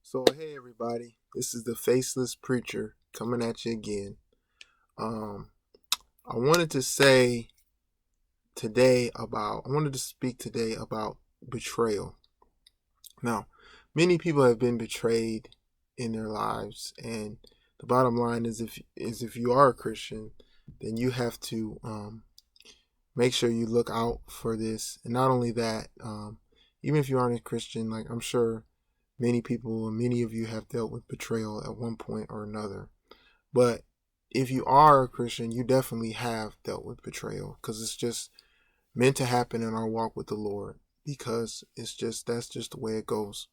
So, hey everybody, this is the Faceless Preacher coming at you again. Um, I wanted to say I wanted to speak today about betrayal. Now, many people have been betrayed in their lives, and the bottom line is if you are a Christian, then you have to make sure you look out for this. And not only that, even if you aren't a Christian, like I'm sure many people and many of you have dealt with betrayal at one point or another. But if you are a Christian, you definitely have dealt with betrayal because it's just meant to happen in our walk with the Lord because that's just the way it goes.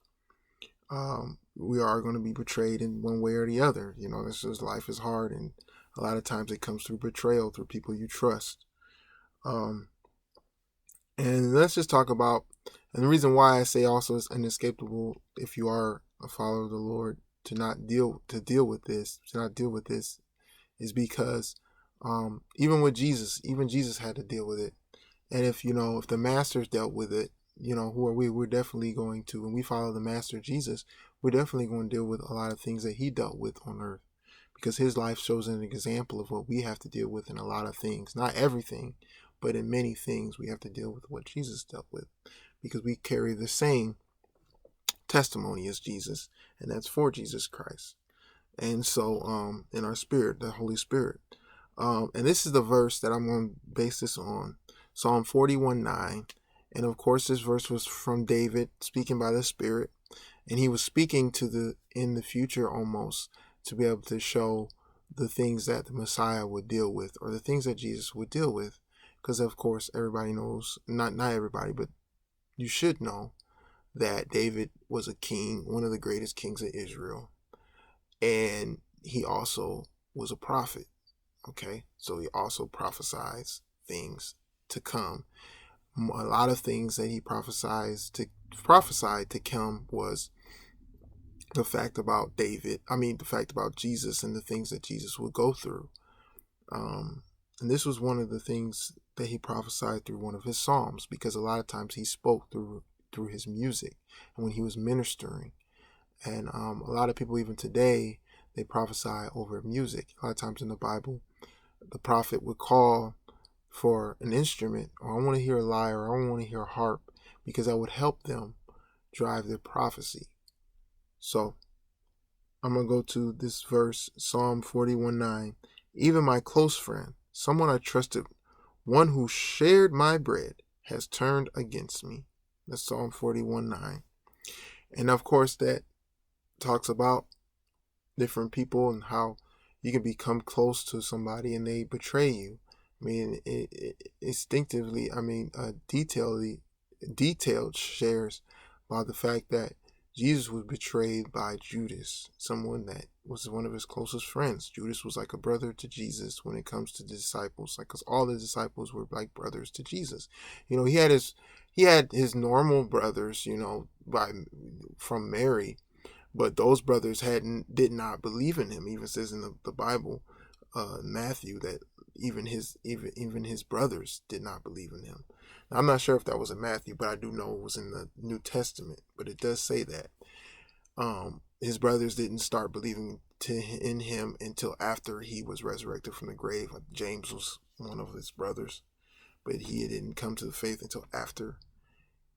We are going to be betrayed in one way or the other. You know, this is life is hard, and a lot of times it comes through betrayal through people you trust. Um, and let's just talk about, and the reason why I say also it's inescapable if you are a follower of the Lord to deal with this, is because even with Jesus, even Jesus had to deal with it. And if the masters dealt with it, who are we? We're definitely going to, when we follow the master Jesus, we're definitely going to deal with a lot of things that he dealt with on earth because his life shows an example of what we have to deal with in a lot of things. Not everything, but in many things we have to deal with what Jesus dealt with because we carry the same testimony as Jesus, and that's for Jesus Christ. And so in our spirit, the Holy Spirit. And this is the verse that I'm going to base this on, Psalm 41:9. And of course, this verse was from David speaking by the Spirit. And he was speaking in the future almost to be able to show the things that the Messiah would deal with or the things that Jesus would deal with. Because of course, everybody knows, not everybody, but you should know that David was a king, one of the greatest kings of Israel. And he also was a prophet. Okay, so he also prophesies things to come. A lot of things that he prophesied to come was the fact about the fact about Jesus and the things that Jesus would go through. And this was one of the things that he prophesied through one of his psalms, because a lot of times he spoke through his music and when he was ministering. And a lot of people even today, they prophesy over music. A lot of times in the Bible, the prophet would call for an instrument, or I want to hear a lyre, or I want to hear a harp, because that would help them drive their prophecy. So I'm going to go to this verse, Psalm 41:9. Even my close friend, someone I trusted, one who shared my bread, has turned against me. That's Psalm 41:9. And of course, that talks about different people and how you can become close to somebody and they betray you. I mean, instinctively, detailed shares about the fact that Jesus was betrayed by Judas, someone that was one of his closest friends. Judas was like a brother to Jesus when it comes to the disciples, like, because all the disciples were like brothers to Jesus. He had his normal brothers, from Mary, but those brothers did not believe in him. It even says in the Bible, Matthew, that even his brothers did not believe in him. Now, I'm not sure if that was in Matthew, but I do know it was in the New Testament. But it does say that his brothers didn't start believing in him until after he was resurrected from the grave. James was one of his brothers, but he didn't come to the faith until after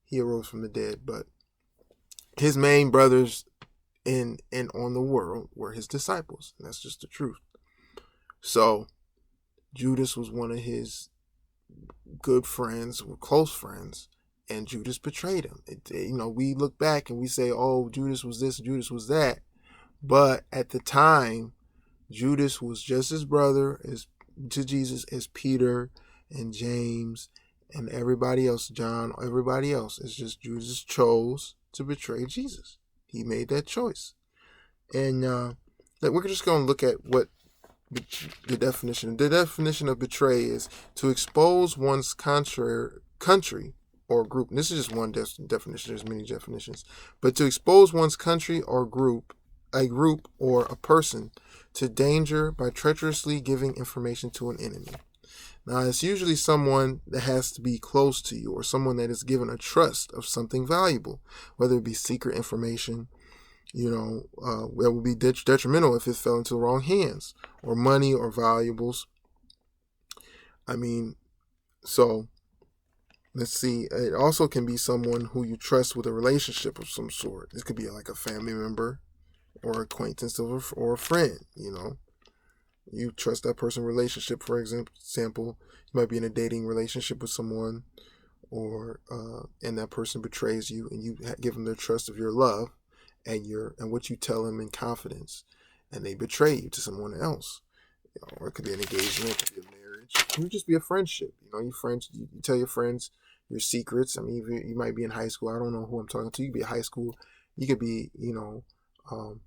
he arose from the dead. But his main brothers in on the world were his disciples. And that's just the truth. So Judas was one of his good friends, close friends, and Judas betrayed him. We look back and we say, oh, Judas was this, Judas was that. But at the time, Judas was just his brother to Jesus as Peter and James and everybody else, John, everybody else. It's just Judas chose to betray Jesus. He made that choice. And we're just going to look at what the definition. The definition of betray is to expose one's country or group. And this is just one definition. There's many definitions. But to expose one's country or a group or a person to danger by treacherously giving information to an enemy. Now, it's usually someone that has to be close to you or someone that is given a trust of something valuable, whether it be secret information, That would be detrimental if it fell into the wrong hands, or money or valuables. I mean, so let's see. It also can be someone who you trust with a relationship of some sort. This could be like a family member or acquaintance or a friend. You trust that person relationship. For example, you might be in a dating relationship with someone, or and that person betrays you, and you give them their trust of your love and what you tell them in confidence, and they betray you to someone else. Or it could be an engagement, it could be a marriage, it could just be a friendship. You tell your friends your secrets. I mean, you might be in high school. I don't know who I'm talking to. You could be in high school. You could be, um,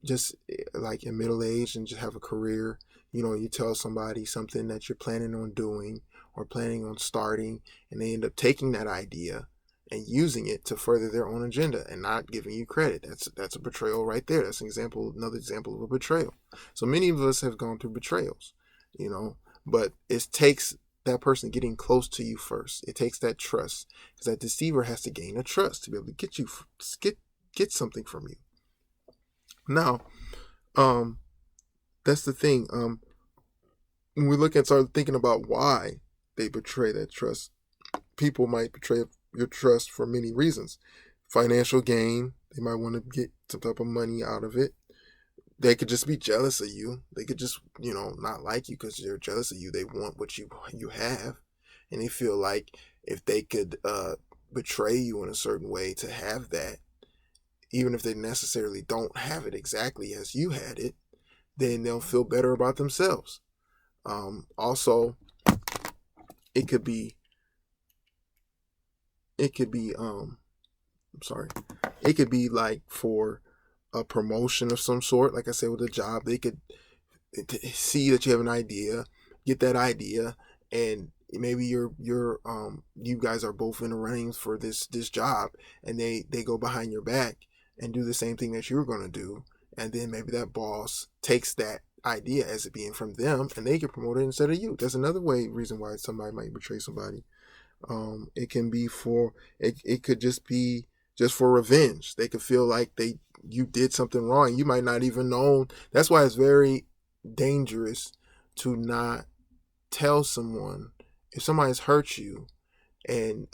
just like in middle age and just have a career. You tell somebody something that you're planning on doing or planning on starting, and they end up taking that idea and using it to further their own agenda and not giving you credit. That's a betrayal right there. That's another example of a betrayal. So many of us have gone through betrayals, but it takes that person getting close to you first. It takes that trust, because that deceiver has to gain a trust to be able to get something from you. Now, that's the thing. When we start thinking about why they betray that trust, people might betray your trust for many reasons. Financial gain, they might want to get some type of money out of it. They could just be jealous of you. They could just, not like you because they're jealous of you. They want what you have, and they feel like if they could betray you in a certain way to have that, even if they necessarily don't have it exactly as you had it, then they'll feel better about themselves. Also, it could be like for a promotion of some sort. Like I said, with a job, they could see that you have an idea, get that idea, and maybe you guys are both in the running for this job, and they go behind your back and do the same thing that you're going to do, and then maybe that boss takes that idea as it being from them, and they get promoted instead of you. That's another reason why somebody might betray somebody. It can be it could just be just for revenge. They could feel like you did something wrong. You might not even know. That's why it's very dangerous to not tell someone if somebody's hurt you, and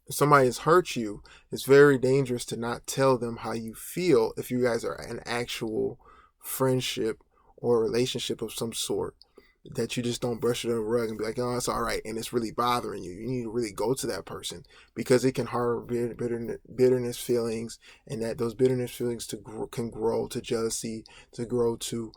somebody has hurt you. It's very dangerous to not tell them how you feel if you guys are an actual friendship or relationship of some sort, that you just don't brush it under the rug and be like, oh, it's all right, and it's really bothering you. You need to really go to that person, because it can harbor bitterness feelings, and that those bitterness feelings can grow to jealousy, to grow to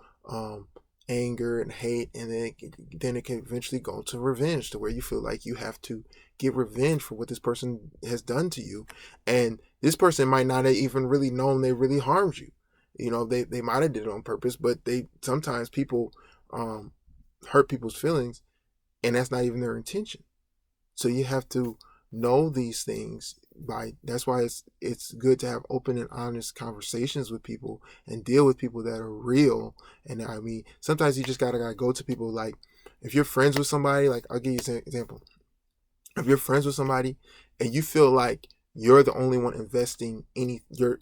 anger and hate, and then it can eventually go to revenge, to where you feel like you have to get revenge for what this person has done to you, and this person might not have even really known they really harmed you. They might have did it on purpose, but sometimes people hurt people's feelings, and that's not even their intention. So you have to know these things. That's why it's good to have open and honest conversations with people and deal with people that are real. And I mean, sometimes you just gotta go to people. Like, if you're friends with somebody, like, I'll give you an example. If you're friends with somebody and you feel like you're the only one investing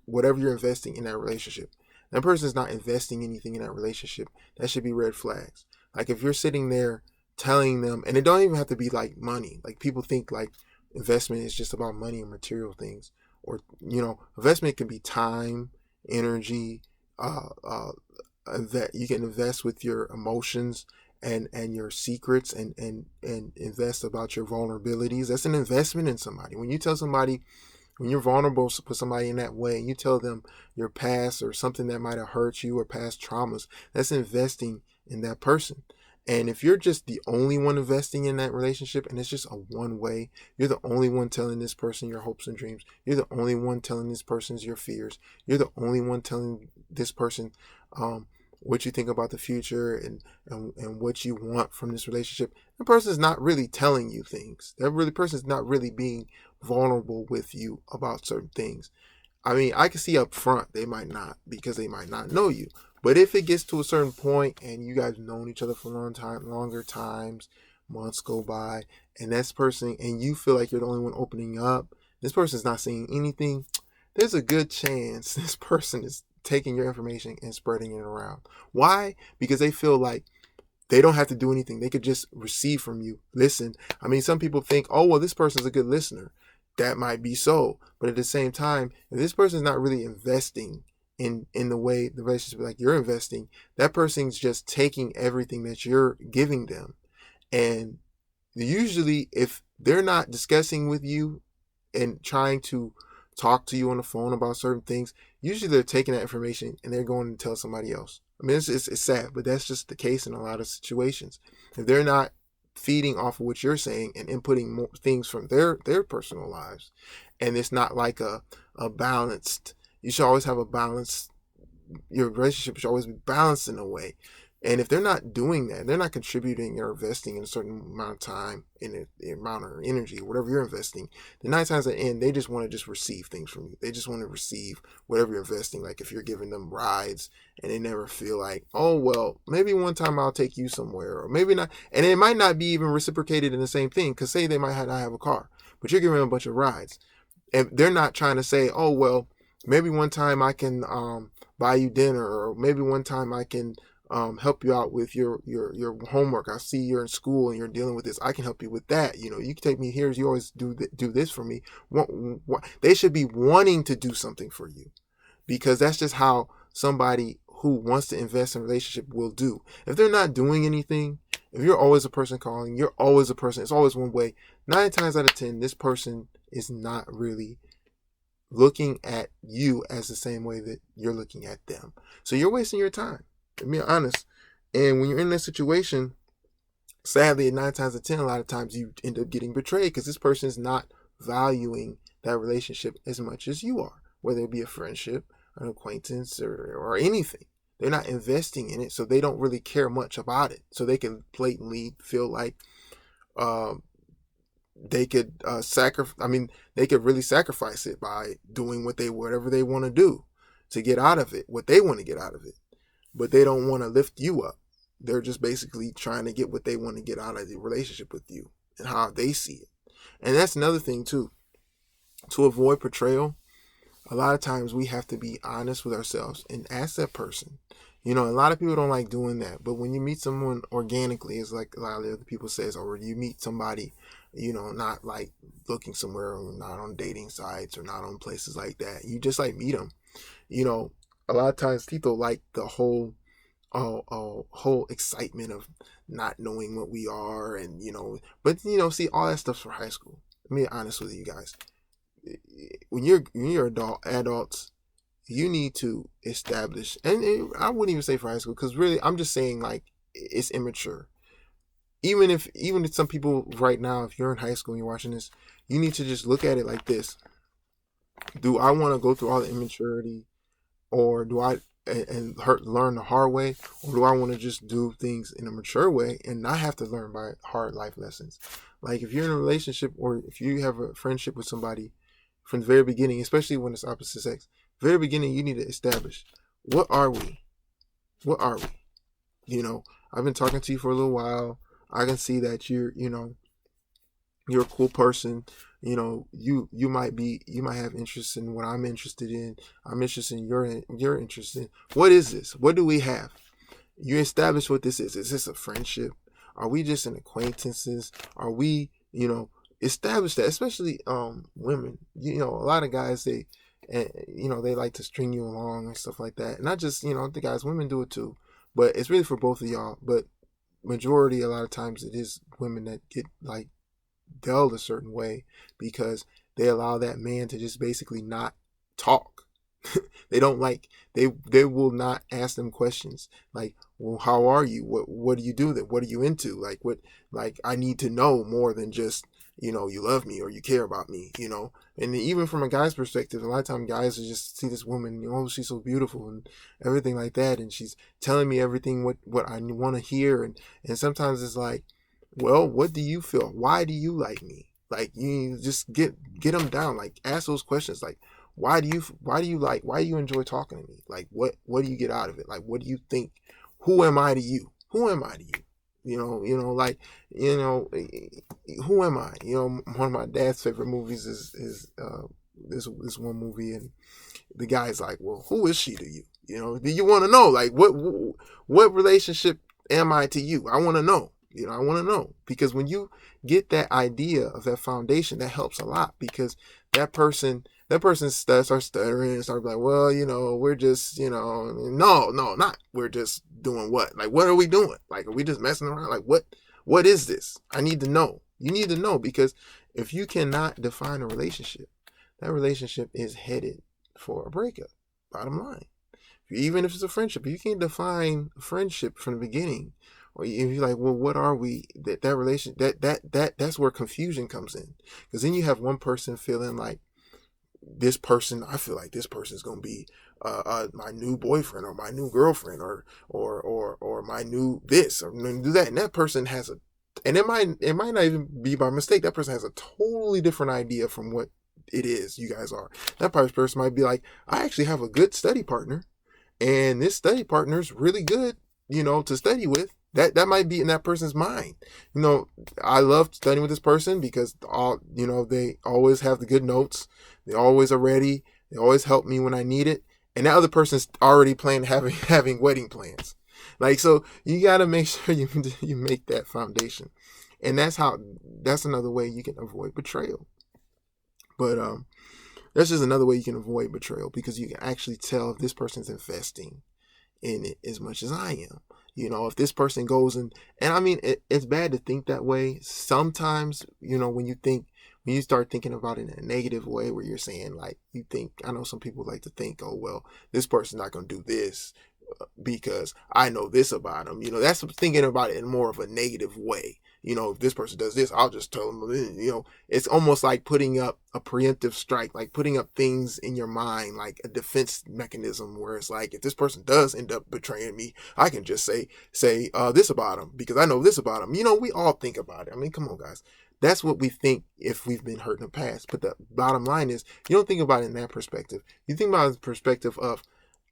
whatever you're investing in that relationship, that person's not investing anything in that relationship, that should be red flags. Like, if you're sitting there telling them, and it don't even have to be like money. Like, people think like investment is just about money and material things, or investment can be time, energy, that you can invest with your emotions and your secrets, and invest about your vulnerabilities. That's an investment in somebody. When you tell somebody, when you're vulnerable with somebody in that way, and you tell them your past or something that might have hurt you or past traumas, that's investing in that person. And if you're just the only one investing in that relationship, and it's just a one way, you're the only one telling this person your hopes and dreams, you're the only one telling this person your fears, you're the only one telling this person what you think about the future, and what you want from this relationship, the person's not really telling you things. That person's not really being vulnerable with you about certain things. I mean, I can see up front they might not, because they might not know you. But if it gets to a certain point and you guys have known each other for a longer times, months go by, and that's person, and you feel like you're the only one opening up, this person's not saying anything, there's a good chance this person is taking your information and spreading it around. Why? Because they feel like they don't have to do anything. They could just receive from you, listen. I mean, some people think, oh, well, this person's a good listener. That might be so. But at the same time, if this person's not really investing in the way the relationship like you're investing, that person's just taking everything that you're giving them. And usually if they're not discussing with you and trying to talk to you on the phone about certain things, usually they're taking that information and they're going to tell somebody else. I mean, it's sad, but that's just the case in a lot of situations. If they're not feeding off of what you're saying and inputting more things from their personal lives, and it's not like a balanced, you should always have a balance. Your relationship should always be balanced in a way. And if they're not doing that, they're not contributing or investing in a certain amount of time, in the amount of energy, whatever you're investing, the 9 times at the end, they just want to just receive things from you. They just want to receive whatever you're investing. Like if you're giving them rides and they never feel like, oh, well, maybe one time I'll take you somewhere, or maybe not. And it might not be even reciprocated in the same thing, because say they might not have a car, but you're giving them a bunch of rides. And they're not trying to say, oh, well, maybe one time I can buy you dinner, or maybe one time I can help you out with your homework. I see you're in school and you're dealing with this. I can help you with that. You know, you can take me here. You always do this for me. They should be wanting to do something for you, because that's just how somebody who wants to invest in a relationship will do. If they're not doing anything, if you're always a person calling, you're always a person, it's always one way, 9 times out of 10, this person is not really looking at you as the same way that you're looking at them. So you're wasting your time, to be honest. And when you're in that situation, sadly, at 9 times out of 10, a lot of times you end up getting betrayed, because this person is not valuing that relationship as much as you are, whether it be a friendship, an acquaintance, or anything. They're not investing in it, so they don't really care much about it. So they can blatantly feel like they could they could really sacrifice it by doing whatever they want to do to get out of it, what they want to get out of it. But they don't want to lift you up. They're just basically trying to get what they want to get out of the relationship with you and how they see it. And that's another thing too. To avoid betrayal, a lot of times we have to be honest with ourselves and ask that person. You know, a lot of people don't like doing that, but when you meet someone organically, it's like a lot of the other people say, or you meet somebody, you know, not like looking somewhere, or not on dating sites, or not on places like that. You just like meet them. You know, a lot of times people like the whole excitement of not knowing what we are, and but see, all that stuff's for high school. Let me be honest with you guys. When you're adults, you need to establish, and I wouldn't even say for high school, because really I'm just saying like it's immature. Even if some people right now, if you're in high school and you're watching this, you need to just look at it like this. Do I want to go through all the immaturity, or do I learn the hard way, or do I want to just do things in a mature way and not have to learn by hard life lessons? Like if you're in a relationship, or if you have a friendship with somebody from the very beginning, especially when it's opposite sex, very beginning, you need to establish, what are we? What are we? I've been talking to you for a little while. I can see that you're a cool person. You might have interest in what I'm interested in. I'm interested in your interest in. What is this? What do we have? You establish what this is. Is this a friendship? Are we just an acquaintances? Are we, establish that, especially women. A lot of guys, they like to string you along and stuff like that. Not just, the guys, women do it too. But it's really for both of y'all. But majority, a lot of times, it is women that get like dealt a certain way, because they allow that man to just basically not talk. They don't like, they will not ask them questions like, well, how are you? What do you do? What are you into? Like I need to know more than just, you love me or you care about me, and even from a guy's perspective, a lot of times guys just see this woman, she's so beautiful and everything like that, and she's telling me everything what I want to hear, and sometimes it's like, well, what do you feel? Why do you like me? Like, you just get them down. Like, ask those questions. Like, why do you enjoy talking to me? Like, what do you get out of it? Like, what do you think? Who am I to you? Who am I to you? Like, who am I? One of my dad's favorite movies is this one movie, and the guy's like, well, who is she to you? Do you want to know, like, what relationship am I to you? I want to know. I want to know, because when you get that idea of that foundation, that helps a lot, because that person starts stuttering and starts like, well, we're just, no, not we're just doing what? Like, what are we doing? Like, are we just messing around? Like, what is this? I need to know. You need to know, because if you cannot define a relationship, that relationship is headed for a breakup. Bottom line. Even if it's a friendship, you can't define friendship from the beginning, or if you're like, well, what are we? That relation, that's where confusion comes in, because then you have one person feeling like, this person, I feel like this person is gonna be my new boyfriend or my new girlfriend, or my new this or do that, and that person has and it might not even be by mistake. That person has a totally different idea from what it is you guys are. That person might be like, I actually have a good study partner, and this study partner is really good, to study with. That might be in that person's mind. I love studying with this person because they always have the good notes. They always are ready. They always help me when I need it. And that other person's already planning having wedding plans. Like, so you got to make sure you make that foundation. And that's another way you can avoid betrayal. But that's just another way you can avoid betrayal, because you can actually tell if this person's investing in it as much as I am. If this person goes and I mean, it's bad to think that way. Sometimes, when you start thinking about it in a negative way, where you're saying, like, I know some people like to think, oh, well, this person's not going to do this because I know this about them. That's thinking about it in more of a negative way. If this person does this, I'll just tell them. It's almost like putting up a preemptive strike, like putting up things in your mind, like a defense mechanism, where it's like, if this person does end up betraying me, I can just say this about them because I know this about them. We all think about it. I mean, come on, guys. That's what we think if we've been hurt in the past. But the bottom line is, you don't think about it in that perspective. You think about it in the perspective of,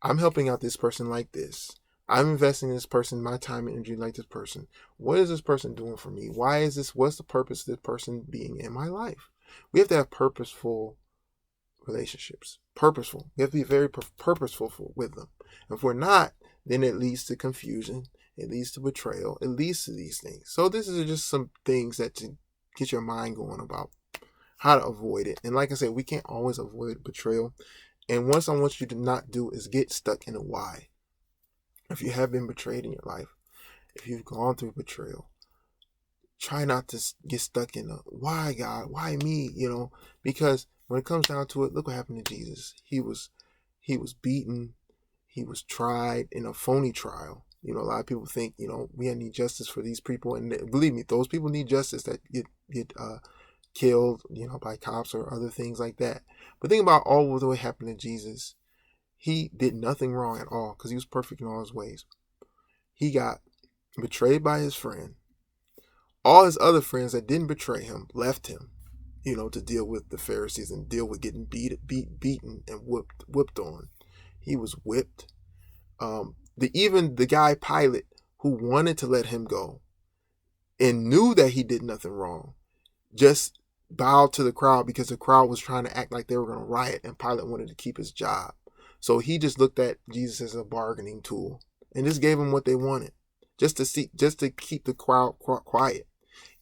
I'm helping out this person like this. I'm investing in this person, my time and energy like this person. What is this person doing for me? What's the purpose of this person being in my life? We have to have purposeful relationships. Purposeful. We have to be very purposeful with them. If we're not, then it leads to confusion. It leads to betrayal. It leads to these things. So this is just some things that to get your mind going about how to avoid it. And like I said, we can't always avoid betrayal. And one thing I want you to not do is get stuck in a why. If you have been betrayed in your life, if you've gone through betrayal, try not to get stuck in a why, God, why me? Because when it comes down to it, look what happened to Jesus. He was beaten. He was tried in a phony trial. A lot of people think, we need justice for these people, and believe me, those people need justice that get killed, by cops or other things like that. But think about all of what happened to Jesus. He did nothing wrong at all because he was perfect in all his ways. He got betrayed by his friend. All his other friends that didn't betray him left him, to deal with the Pharisees and deal with getting beaten and whipped on. He was whipped. Even the guy Pilate, who wanted to let him go and knew that he did nothing wrong, just bowed to the crowd because the crowd was trying to act like they were going to riot, and Pilate wanted to keep his job. So he just looked at Jesus as a bargaining tool and just gave him what they wanted, just to keep the crowd quiet,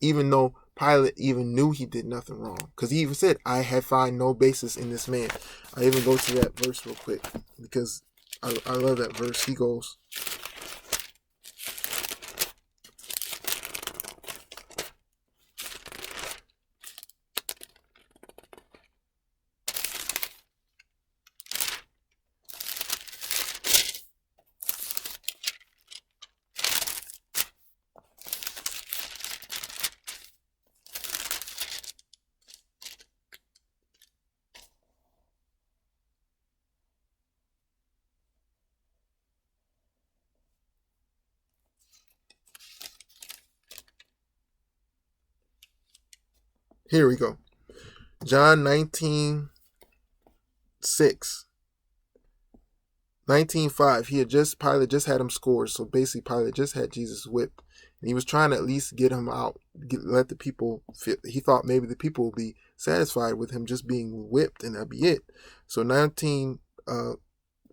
even though Pilate even knew he did nothing wrong, because he even said, I have found no basis in this man. I even go to that verse real quick because I love that verse. He goes, here we go. John 19:6. 19:5. Pilate just had him scored. So basically Pilate just had Jesus whipped. And he was trying to at least get him out, let the people fit. He thought maybe the people would be satisfied with him just being whipped and that'd be it. So 19,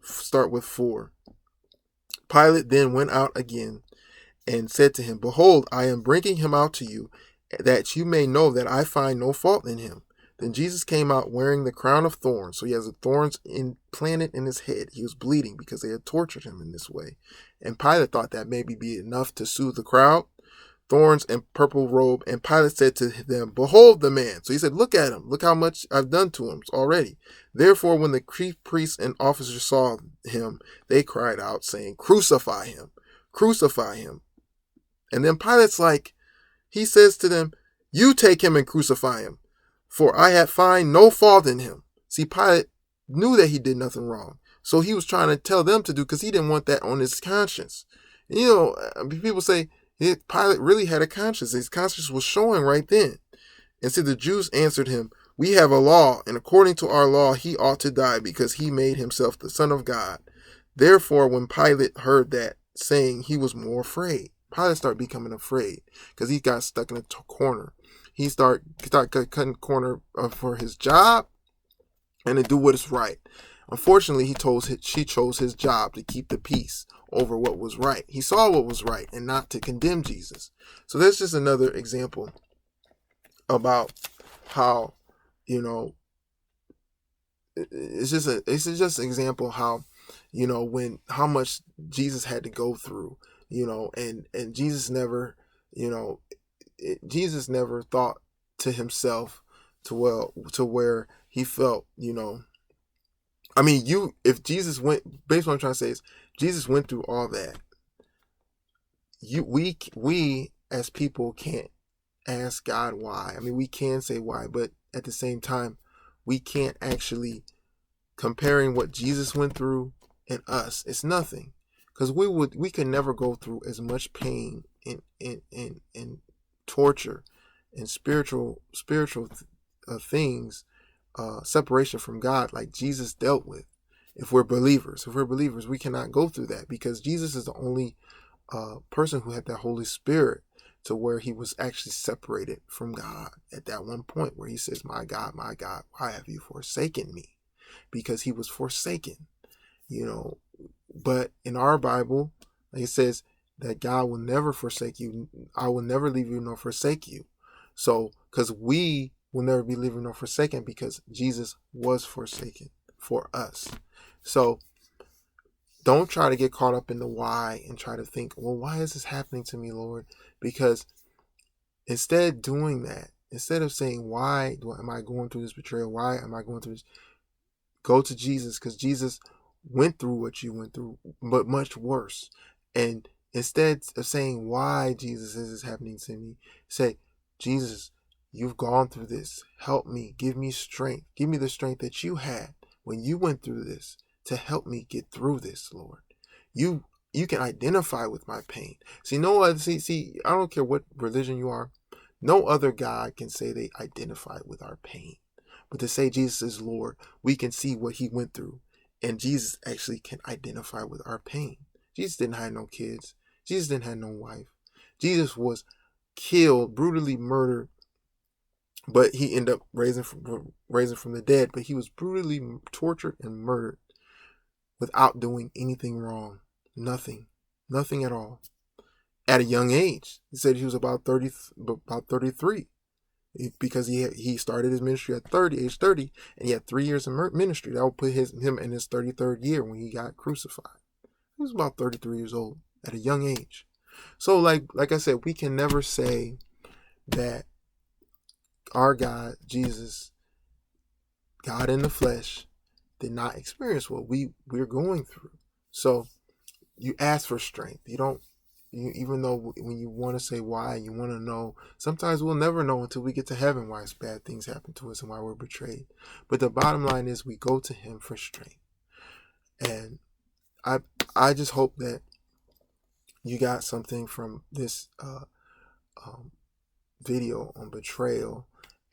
start with 4. Pilate then went out again and said to him, Behold, I am bringing him out to you, that you may know that I find no fault in him. Then Jesus came out wearing the crown of thorns. So he has the thorns implanted in his head. He was bleeding because they had tortured him in this way. And Pilate thought that maybe be enough to soothe the crowd. Thorns and purple robe. And Pilate said to them, Behold the man. So he said, Look at him. Look how much I've done to him already. Therefore, when the chief priests and officers saw him, they cried out, saying, Crucify him. Crucify him. And then Pilate's like, he says to them, You take him and crucify him, for I have find no fault in him. See, Pilate knew that he did nothing wrong. So he was trying to tell them to do, because he didn't want that on his conscience. You know, people say Pilate really had a conscience. His conscience was showing right then. And see, the Jews answered him, We have a law, and according to our law, he ought to die because he made himself the Son of God. Therefore, when Pilate heard that saying, he was more afraid. Pilate started becoming afraid because he got stuck in a corner. He started cutting corner for his job and to do what is right. Unfortunately, she chose his job to keep the peace over what was right. He saw what was right and not to condemn Jesus. So that's just another example about how, you know, it's just an example how, you know, how much Jesus had to go through, you know, and Jesus never, you know, Jesus never thought to himself to where he felt, you know, I mean, if Jesus went, based on what I'm trying to say is, Jesus went through all that. We as people can't ask God why. I mean, we can say why, but at the same time, we can't actually, comparing what Jesus went through and us, it's nothing, because we could never go through as much pain and torture and spiritual things, separation from God, like Jesus dealt with. If we're believers, we cannot go through that, because Jesus is the only person who had that Holy Spirit to where he was actually separated from God at that one point where he says, my God, why have you forsaken me? Because he was forsaken, you know. But in our Bible, like it says that God will never forsake you. I will never leave you nor forsake you. So, because we will never be leaving nor forsaken, because Jesus was forsaken for us. So don't try to get caught up in the why and try to think, well, why is this happening to me, Lord? Because instead doing that, instead of saying, why am I going through this betrayal? Why am I going through this? Go to Jesus, because Jesus went through what you went through, but much worse. And instead of saying, why, Jesus, is this happening to me? Say, Jesus, you've gone through this. Help me. Give me strength. Give me the strength that you had when you went through this to help me get through this, Lord. You can identify with my pain. See, no other, see, I don't care what religion you are. No other God can say they identify with our pain. But to say Jesus is Lord, we can see what he went through. And Jesus actually can identify with our pain. Jesus didn't have no kids. Jesus didn't have no wife. Jesus was killed, brutally murdered, but he ended up raising from the dead. But he was brutally tortured and murdered without doing anything wrong. Nothing at all. At a young age. He said he was about 33. Because he started his ministry at age 30, and he had 3 years of ministry. That would put him in his 33rd year when he got crucified. He was about 33 years old at a young age. So like I said, we can never say that our God, Jesus, God in the flesh, did not experience what we're going through. So you ask for strength. Even though when you want to say why, you want to know, sometimes we'll never know until we get to heaven why bad things happen to us and why we're betrayed. But the bottom line is we go to him for strength. And I just hope that you got something from this video on betrayal.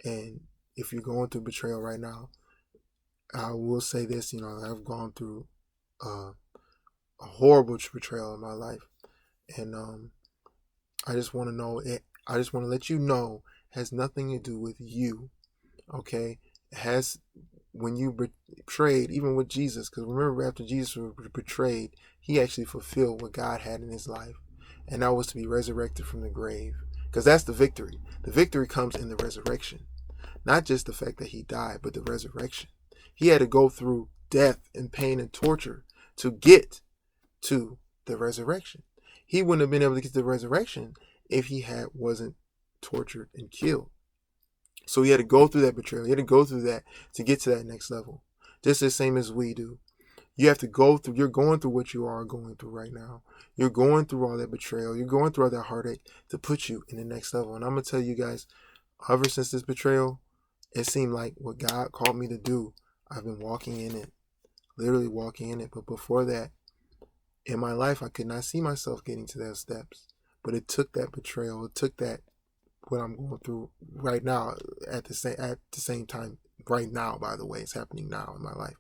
And if you're going through betrayal right now, I will say this, I've gone through a horrible betrayal in my life. And I just want to know it. I just want to let you know it has nothing to do with you. Okay? It has, when you betrayed, even with Jesus, because remember after Jesus was betrayed, he actually fulfilled what God had in his life. And that was to be resurrected from the grave. Because that's the victory. The victory comes in the resurrection. Not just the fact that he died, but the resurrection. He had to go through death and pain and torture to get to the resurrection. He wouldn't have been able to get to the resurrection if he wasn't tortured and killed. So he had to go through that betrayal. He had to go through that to get to that next level. Just the same as we do. You have to go through, you're going through what you are going through right now. You're going through all that betrayal. You're going through all that heartache to put you in the next level. And I'm going to tell you guys, ever since this betrayal, it seemed like what God called me to do, I've been walking in it, literally walking in it. But before that, in my life, I could not see myself getting to those steps. But it took that betrayal. It took that, what I'm going through right now at the same time. Right now, by the way, it's happening now in my life.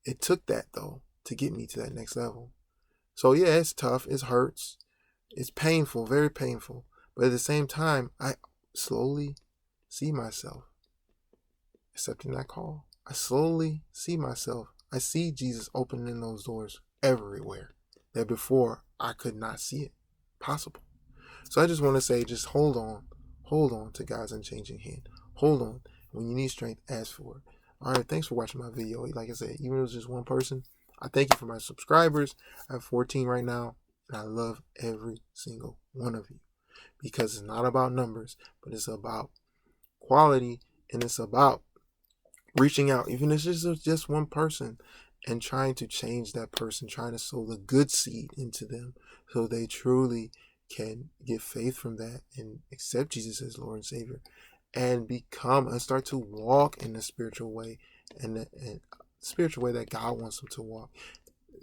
It took that, though, to get me to that next level. So yeah, it's tough. It hurts. It's painful, very painful. But at the same time, I slowly see myself accepting that call. I slowly see myself. I see Jesus opening those doors everywhere that before I could not see it possible. So I just want to say, just hold on to God's unchanging hand. Hold on. When you need strength, ask for it. All right, thanks for watching my video. Like I said, even if it was just one person, I thank you for my subscribers. I have 14 right now, and I love every single one of you because it's not about numbers, but it's about quality, and it's about reaching out, even if it's just one person, and trying to change that person, trying to sow the good seed into them so they truly can get faith from that and accept Jesus as Lord and Savior and start to walk in the spiritual way and the spiritual way that God wants them to walk.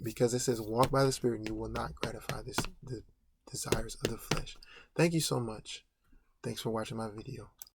Because it says, walk by the Spirit and you will not gratify the desires of the flesh. Thank you so much. Thanks for watching my video.